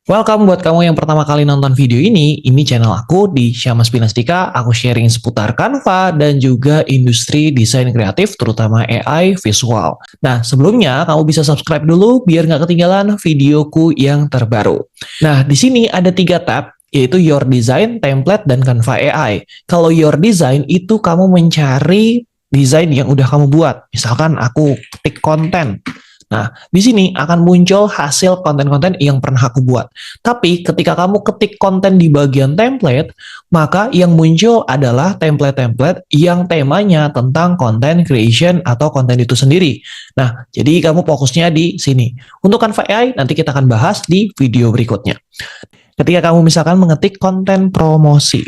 Welcome buat kamu yang pertama kali nonton video ini channel aku di Syamas Pinastika, aku sharing seputar Canva dan juga industri desain kreatif terutama AI visual. Nah, sebelumnya kamu bisa subscribe dulu biar nggak ketinggalan videoku yang terbaru. Nah, di sini ada 3 tab, yaitu Your Design, Template, dan Canva AI. Kalau Your Design itu kamu mencari desain yang udah kamu buat. Misalkan aku ketik konten. Nah, di sini akan muncul hasil konten-konten yang pernah aku buat. Tapi ketika kamu ketik konten di bagian template, maka yang muncul adalah template-template yang temanya tentang content creation atau konten itu sendiri. Nah, jadi kamu fokusnya di sini. Untuk Canva AI nanti kita akan bahas di video berikutnya. Ketika kamu misalkan mengetik konten promosi,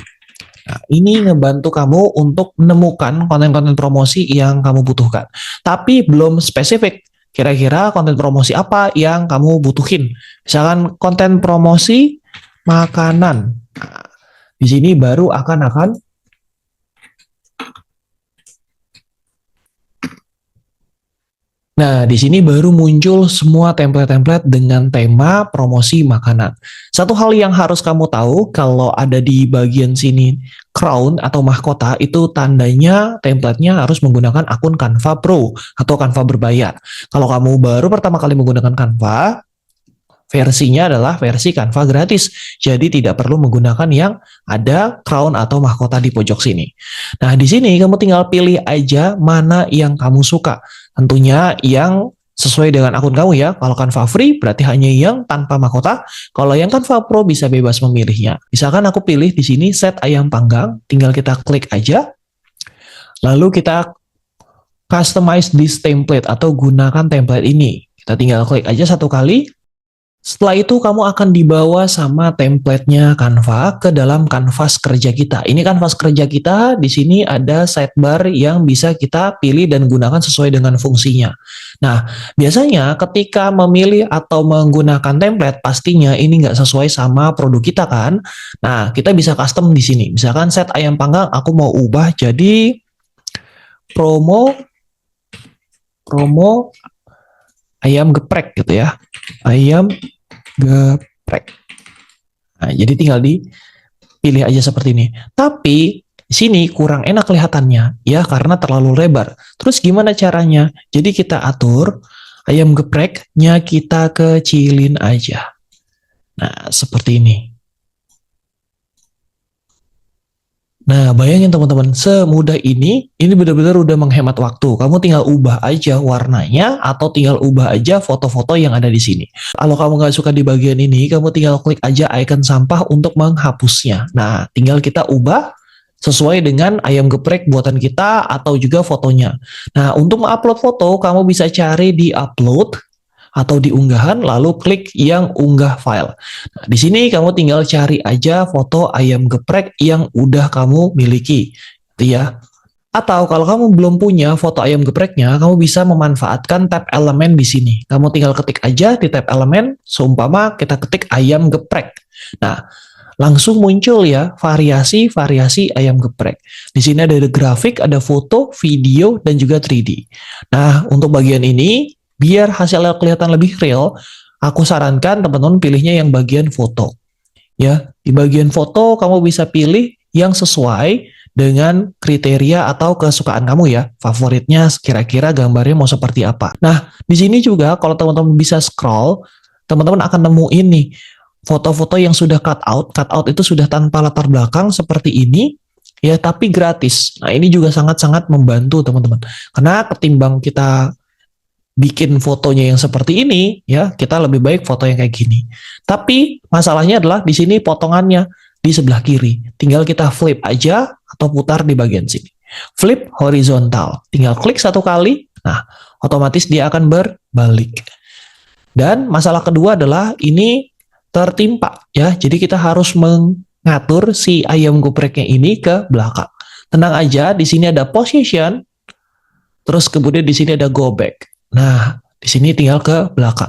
nah, ini ngebantu kamu untuk menemukan konten-konten promosi yang kamu butuhkan. Tapi belum spesifik. Kira-kira konten promosi apa yang kamu butuhin? Misalkan konten promosi makanan. Nah, di sini baru akan Nah, di sini baru muncul semua template-template dengan tema promosi makanan. Satu hal yang harus kamu tahu, kalau ada di bagian sini crown atau mahkota, itu tandanya template-nya harus menggunakan akun Canva Pro atau Canva berbayar. Kalau kamu baru pertama kali menggunakan Canva, versinya adalah versi Canva gratis. Jadi tidak perlu menggunakan yang ada crown atau mahkota di pojok sini. Nah, di sini kamu tinggal pilih aja mana yang kamu suka. Tentunya yang sesuai dengan akun kamu ya. Kalau Canva free berarti hanya yang tanpa mahkota. Kalau yang Canva Pro bisa bebas memilihnya. Misalkan aku pilih di sini set ayam panggang, tinggal kita klik aja. Lalu kita customize this template atau gunakan template ini. Kita tinggal klik aja satu kali. Setelah itu kamu akan dibawa sama template-nya Canva ke dalam kanvas kerja kita. Ini kanvas kerja kita, di sini ada sidebar yang bisa kita pilih dan gunakan sesuai dengan fungsinya. Nah, biasanya ketika memilih atau menggunakan template, pastinya ini nggak sesuai sama produk kita kan. Nah, kita bisa custom di sini. Misalkan set ayam panggang, aku mau ubah jadi promo ayam geprek gitu ya. Ayam geprek. Nah, jadi tinggal dipilih aja seperti ini. Tapi di sini kurang enak kelihatannya ya karena terlalu lebar. Terus gimana caranya? Jadi kita atur ayam gepreknya kita kecilin aja. Nah, seperti ini. Nah, bayangin teman-teman, semudah ini benar-benar udah menghemat waktu. Kamu tinggal ubah aja warnanya atau tinggal ubah aja foto-foto yang ada di sini. Kalau kamu nggak suka di bagian ini, kamu tinggal klik aja icon sampah untuk menghapusnya. Nah, tinggal kita ubah sesuai dengan ayam geprek buatan kita atau juga fotonya. Nah, untuk mengupload foto, kamu bisa cari di upload atau di unggahan, lalu klik yang unggah file. Nah, di sini kamu tinggal cari aja foto ayam geprek yang udah kamu miliki, gitu ya. Atau kalau kamu belum punya foto ayam gepreknya, kamu bisa memanfaatkan tab elemen di sini. Kamu tinggal ketik aja di tab elemen, seumpama kita ketik ayam geprek. Nah, langsung muncul ya variasi-variasi ayam geprek. Di sini ada grafik, ada foto, video, dan juga 3D. Nah, untuk bagian ini, biar hasilnya kelihatan lebih real, aku sarankan teman-teman pilihnya yang bagian foto. Ya, di bagian foto kamu bisa pilih yang sesuai dengan kriteria atau kesukaan kamu ya. Favoritnya kira-kira gambarnya mau seperti apa. Nah, di sini juga kalau teman-teman bisa scroll, teman-teman akan nemuin nih foto-foto yang sudah cut out. Cut out itu sudah tanpa latar belakang seperti ini. Ya, tapi gratis. Nah, ini juga sangat-sangat membantu teman-teman. Karena ketimbang kita bikin fotonya yang seperti ini, ya kita lebih baik foto yang kayak gini. Tapi masalahnya adalah di sini potongannya di sebelah kiri. Tinggal kita flip aja atau putar di bagian sini. Flip horizontal. Tinggal klik satu kali, nah otomatis dia akan berbalik. Dan masalah kedua adalah ini tertimpa, ya. Jadi kita harus mengatur si ayam gepreknya ini ke belakang. Tenang aja, di sini ada position, terus kemudian di sini ada go back. Nah, di sini tinggal ke belakang.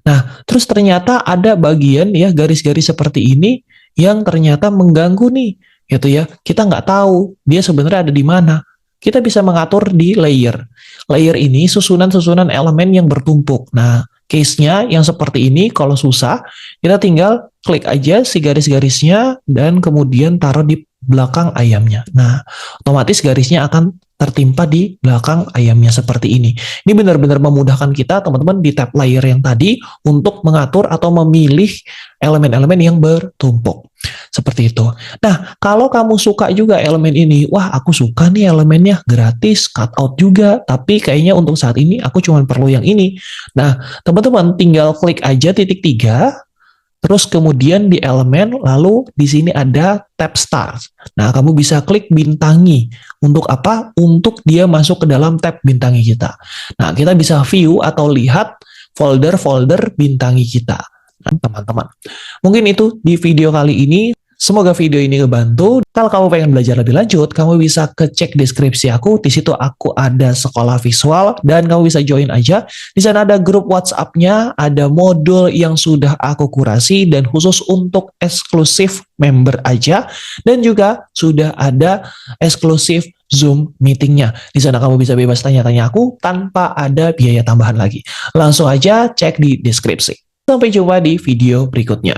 Nah, terus ternyata ada bagian ya garis-garis seperti ini yang ternyata mengganggu nih, gitu ya. Kita nggak tahu dia sebenarnya ada di mana. Kita bisa mengatur di layer. Layer ini susunan-susunan elemen yang bertumpuk. Nah, case-nya yang seperti ini kalau susah, kita tinggal klik aja si garis-garisnya dan kemudian taruh di belakang ayamnya. Nah, otomatis garisnya akan tertimpa di belakang ayamnya seperti ini. Ini benar-benar memudahkan kita teman-teman di tab layer yang tadi untuk mengatur atau memilih elemen-elemen yang bertumpuk. Seperti itu. Nah, kalau kamu suka juga elemen ini, wah aku suka nih elemennya, gratis, cut out juga, tapi kayaknya untuk saat ini aku cuma perlu yang ini. Nah, teman-teman tinggal klik aja titik 3, terus kemudian di elemen, lalu di sini ada tab start. Nah, kamu bisa klik bintangi. Untuk apa? Untuk dia masuk ke dalam tab bintangi kita. Nah, kita bisa view atau lihat folder-folder bintangi kita. Nah, teman-teman. Mungkin itu di video kali ini. Semoga video ini ngebantu. Kalau kamu pengen belajar lebih lanjut, kamu bisa cek deskripsi aku. Di situ aku ada sekolah visual dan kamu bisa join aja. Di sana ada grup WhatsApp-nya, ada modul yang sudah aku kurasi dan khusus untuk eksklusif member aja, dan juga sudah ada eksklusif Zoom meetingnya. Di sana kamu bisa bebas tanya-tanya aku tanpa ada biaya tambahan lagi. Langsung aja cek di deskripsi. Sampai jumpa di video berikutnya.